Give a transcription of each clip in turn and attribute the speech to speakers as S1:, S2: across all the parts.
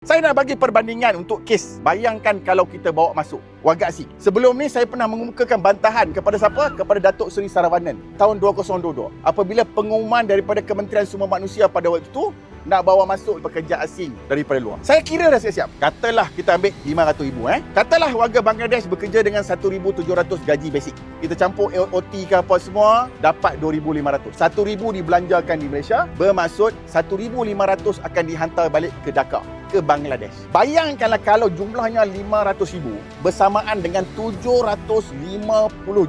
S1: Saya nak bagi perbandingan untuk kes. Bayangkan kalau kita bawa masuk Wagak Asing. Sebelum ni saya pernah mengemukakan bantahan kepada siapa? Kepada Datuk Seri Saravanan tahun 2022. Apabila pengumuman daripada Kementerian Sumber Manusia pada waktu itu nak bawa masuk pekerja asing daripada luar. Saya kira dah siap-siap. Katalah kita ambil 500,000 Katalah warga Bangladesh bekerja dengan 1,700 gaji basic. Kita campur OT ke apa semua, dapat 2,500. 1,000 dibelanjakan di Malaysia, bermaksud 1,500 akan dihantar balik ke Dhaka, ke Bangladesh. Bayangkanlah kalau jumlahnya 500,000 bersamaan dengan 750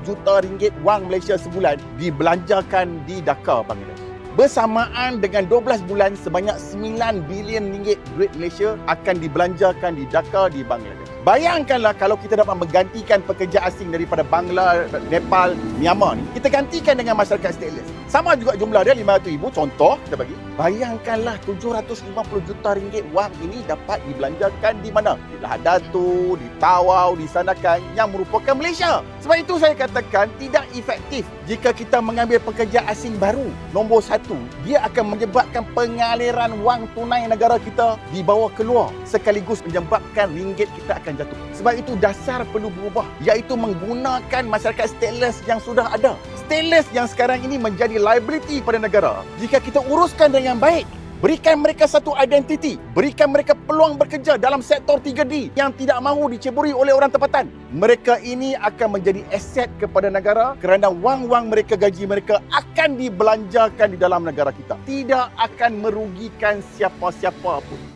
S1: juta ringgit wang Malaysia sebulan dibelanjakan di Dhaka, Bangladesh. Bersamaan dengan 12 bulan sebanyak 9 bilion ringgit duit Malaysia akan dibelanjakan di Dhaka, di Bangladesh. Bayangkanlah kalau kita dapat menggantikan pekerja asing daripada Bangla, Nepal, Myanmar ni, kita gantikan dengan masyarakat stateless. Sama juga jumlah dia 500,000, contoh kita bagi. Bayangkanlah 750 juta ringgit wang ini dapat dibelanjakan di mana? Di Lahadatu, di Tawau, di Sandakan yang merupakan Malaysia. Sebab itu saya katakan tidak efektif jika kita mengambil pekerja asing baru. Nombor satu, dia akan menyebabkan pengaliran wang tunai negara kita dibawa keluar, sekaligus menyebabkan ringgit kita akan jatuh. Sebab itu dasar perlu berubah, iaitu menggunakan masyarakat stateless yang sudah ada. Stateless yang sekarang ini menjadi liability pada negara. Jika kita uruskan dengan baik, berikan mereka satu identiti, berikan mereka peluang bekerja dalam sektor 3D yang tidak mahu diceburi oleh orang tempatan. Mereka ini akan menjadi aset kepada negara kerana wang-wang mereka, gaji mereka akan dibelanjakan di dalam negara kita. Tidak akan merugikan siapa-siapa pun.